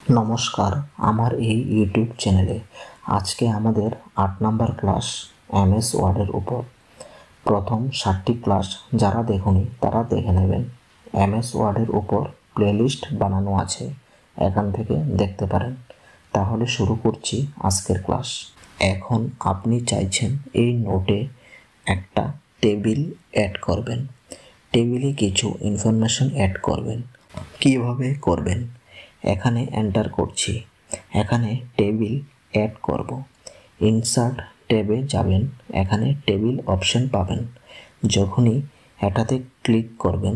নমস্কার, আমার এই ইউটিউব চ্যানেলে আজকে আমাদের 8 নম্বর ক্লাস এমএস ওয়ার্ডের উপর। প্রথম 7টি ক্লাস যারা দেখুনি তারা দেখে নেবেন। এমএস ওয়ার্ডের উপর প্লেলিস্ট বানানো আছে, এখান থেকে দেখতে পারেন। তাহলে শুরু করছি আজকের ক্লাস। এখন আপনি চাইছেন এই নোটে একটা টেবিল অ্যাড করবেন, টেবিলে কিছু ইনফরমেশন অ্যাড করবেন। কিভাবে করবেন? এখানে এন্টার করছি, এখানে টেবিল অ্যাড করব। ইনসার্ট ট্যাবে যাবেন, এখানে টেবিল অপশন পাবেন। যখনই এটাতে ক্লিক করবেন,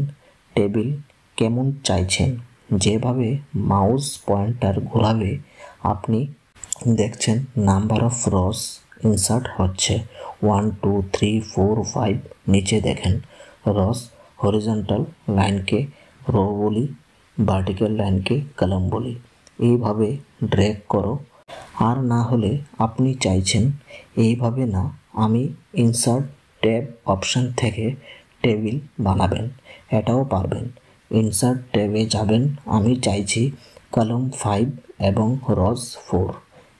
টেবিল কেমন চাইছেন, যেভাবে মাউস পয়েন্টার ঘোরাবে আপনি দেখছেন নাম্বার অফ রস ইনসার্ট হচ্ছে 1 2 3 4 5। নিচে দেখেন রস হরিজন্টাল লাইনকে রো বলি, ভার্টিক্যাল লাইনকে কলাম বলি। এইভাবে ড্র্যাগ করো। আর না হলে আপনি চাইছেন এইভাবে না, আমি ইনসার্ট ট্যাব অপশন থেকে টেবিল বানাবেন, এটাও পারবেন। ইনসার্ট ট্যাবে যাবেন, আমি চাইছি কলাম 5 এবং রস 4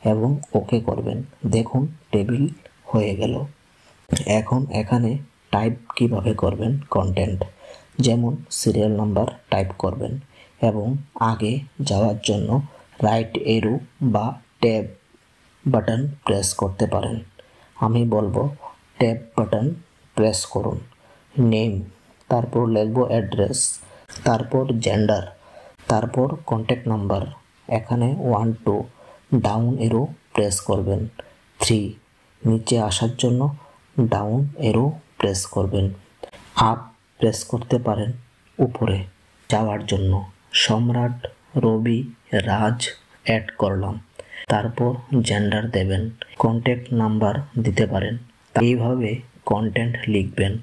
এবং ওকে করবেন। দেখুন টেবিল হয়ে গেল। এখন এখানে টাইপ কিভাবে করবেন, কন্টেন্ট, যেমন সিরিয়াল নাম্বার টাইপ করবেন এবং আগে যাওয়ার জন্য রাইট এরো বা ট্যাব বাটন প্রেস করতে পারেন। আমি বলবো ট্যাব বাটন প্রেস করুন। নেম, তারপর লিখব অ্যাড্রেস, তারপর জেন্ডার, তারপর কন্ট্যাক্ট নাম্বার। এখানে 1 2 ডাউন এরো প্রেস করবেন। 3 নিচে আসার জন্য ডাউন এরো প্রেস করবেন। আপ প্রেস করতে পারেন উপরে যাওয়ার জন্য। সম্রাট, রবি, রাজ অ্যাড করলাম। তারপর জেন্ডার দেবেন, কন্ট্যাক্ট নাম্বার দিতে পারেন। এইভাবে কন্টেন্ট লিখবেন।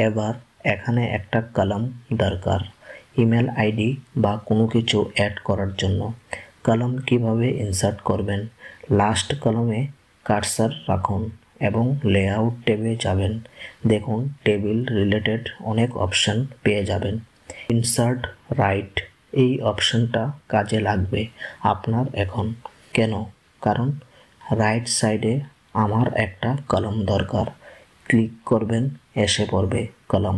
এবার এখানে একটা কলাম দরকার, ইমেল আইডি বা কোনো কিছু অ্যাড করার জন্য। কলাম কিভাবে ইনসার্ট করবেন? লাস্ট কলামে কার্সার রাখুন এবং লেআউট ট্যাবে যাবেন। দেখুন টেবিল রিলেটেড অনেক অপশন পেয়ে যাবেন। ইনসার্ট রাইট, এই অপশনটা কাজে লাগবে আপনার এখন। কেন? কারণ রাইট সাইডে আমার একটা কলাম দরকার। ক্লিক করবেন, এসে পড়বে কলাম।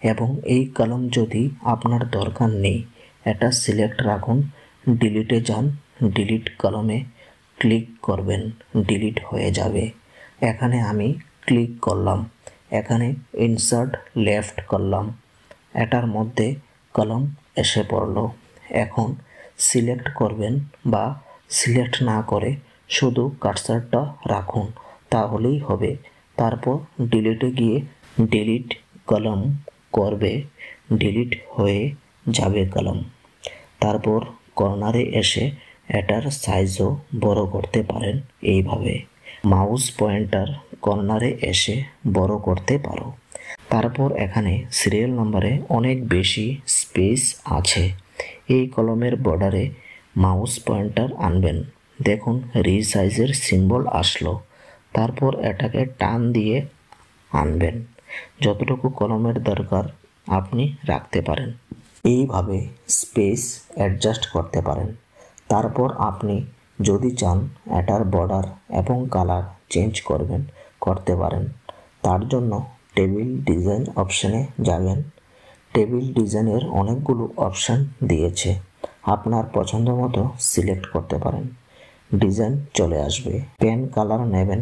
এবং এই কলাম যদি আপনার দরকার নেই, এটা সিলেক্ট রাখুন, ডিলিটে যান, ডিলিট কলামে ক্লিক করবেন, ডিলিট হয়ে যাবে। এখানে আমি ক্লিক করলাম, এখানে ইনসার্ট লেফট করলাম, এটার মধ্যে কলাম এসে পড়লো। এখন সিলেক্ট করবেন বা সিলেক্ট না করে শুধু কার্সারটা রাখুন, তাহলেই হবে। তারপর ডিলিটে গিয়ে ডিলিট কলাম করবে, ডিলিট হয়ে যাবে কলাম। তারপর কর্নারে এসে এটার সাইজও বড় করতে পারেন এইভাবে। মাউস পয়েন্টার কর্নারে এসে বড় করতে পারো। তারপর এখানে সিরিয়াল নাম্বারে অনেক বেশি স্পেস আছে। এই কলমের বর্ডারে মাউস পয়েন্টার আনবেন, দেখুন রিসাইজের সিম্বল আসলো। তারপর এটাকে টান দিয়ে আনবেন। যতটুকু কলমের দরকার আপনি রাখতে পারেন। এইভাবে স্পেস অ্যাডজাস্ট করতে পারেন। তারপর আপনি যদি চান এটার বর্ডার এবং কালার চেঞ্জ করতে পারেন। তার জন্য টেবিল ডিজাইন অপশানে যাবেন। টেবিল ডিজাইনের অনেকগুলো অপশান দিয়েছে, আপনার পছন্দ মতো সিলেক্ট করতে পারেন। ডিজাইন চলে আসবে, পেন কালার নেবেন।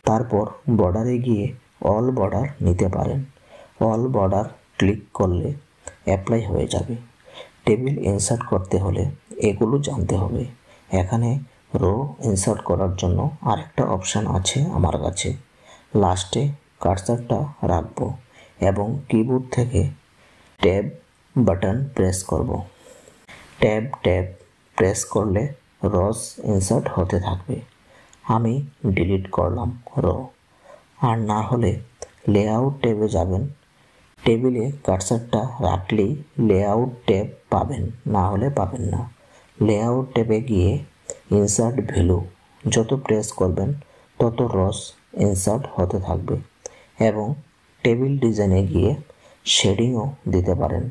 তারপর বর্ডারে গিয়ে অল বর্ডার নিতে পারেন। অল বর্ডার ক্লিক করলে অ্যাপ্লাই হয়ে যাবে। টেবিল ইনসার্ট করতে হলে এগুলো জানতে হবে। এখানে রো ইনসার্ট করার জন্য আরেকটা অপশান আছে আমার কাছে। লাস্টে কার্সারটা রাখবো এবং কিবোর্ড থেকে ট্যাব বাটন প্রেস করব। ট্যাব প্রেস করলে রস ইনসার্ট হতে থাকবে। আমি ডিলিট করলাম রো। আর না হলে লেআউট ট্যাবে যাবেন, টেবিলে কার্সারটা রাখলেই লেআউট ট্যাব পাবেন, না হলে পাবেন না। লেআউট ট্যাবে গিয়ে ইনসার্ট ভ্যালু যত প্রেস করবেন তত রস ইনসার্ট হতে থাকবে। এবং টেবিল ডিজাইনে গিয়ে শেডিংও দিতে পারেন।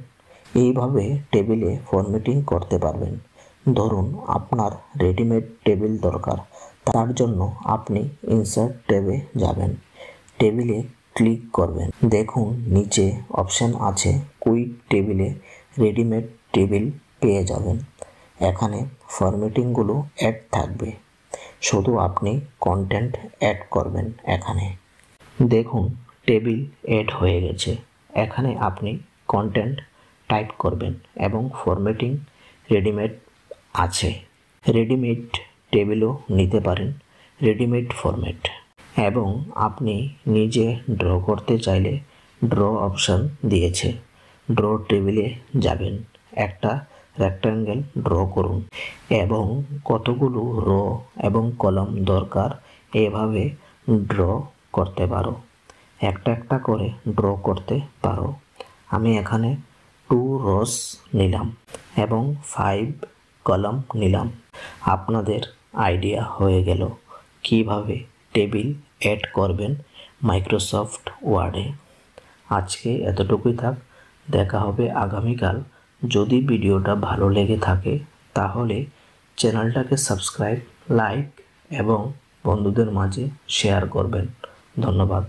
এইভাবে টেবিলে ফরম্যাটিং করতে পারবেন। ধরুন আপনার রেডিমেড টেবিল দরকার, তার জন্য আপনি ইনসার্ট ট্যাবে যাবেন, টেবিলে ক্লিক করবেন। দেখুন নিচে অপশন আছে কুইক টেবিলে রেডিমেড টেবিল পেয়ে যাবেন। এখানে ফরম্যাটিংগুলো অ্যাড থাকবে, শুধু আপনি কন্টেন্ট অ্যাড করবেন। এখানে দেখুন টেবিল অ্যাড হয়ে গেছে। এখানে আপনি কন্টেন্ট টাইপ করবেন এবং ফরম্যাটিং রেডিমেড আছে। রেডিমেড টেবিলও নিতে পারেন, রেডিমেড ফরম্যাট। এবং আপনি নিজে ড্র করতে চাইলে ড্র অপশন দিয়েছে। ড্র টেবিলে যাবেন, একটা রেক্ট্যাঙ্গেল ড্র করুন এবং কতগুলো রো এবং কলাম দরকার এভাবে ড্র করতে পারো। একটা একটা করে ড্র করতে পারো। আমি এখানে 2 রোস নিলাম এবং 5 কলাম নিলাম। আপনাদের আইডিয়া হয়ে গেল কিভাবে টেবিল অ্যাড করবেন মাইক্রোসফট ওয়ার্ডে। আজকে এতটুকুই থাক, দেখা হবে আগামীকাল। যদি ভিডিওটা ভালো লেগে থাকে তাহলে চ্যানেলটাকে সাবস্ক্রাইব, লাইক এবং বন্ধুদের মাঝে শেয়ার করবেন। ধন্যবাদ।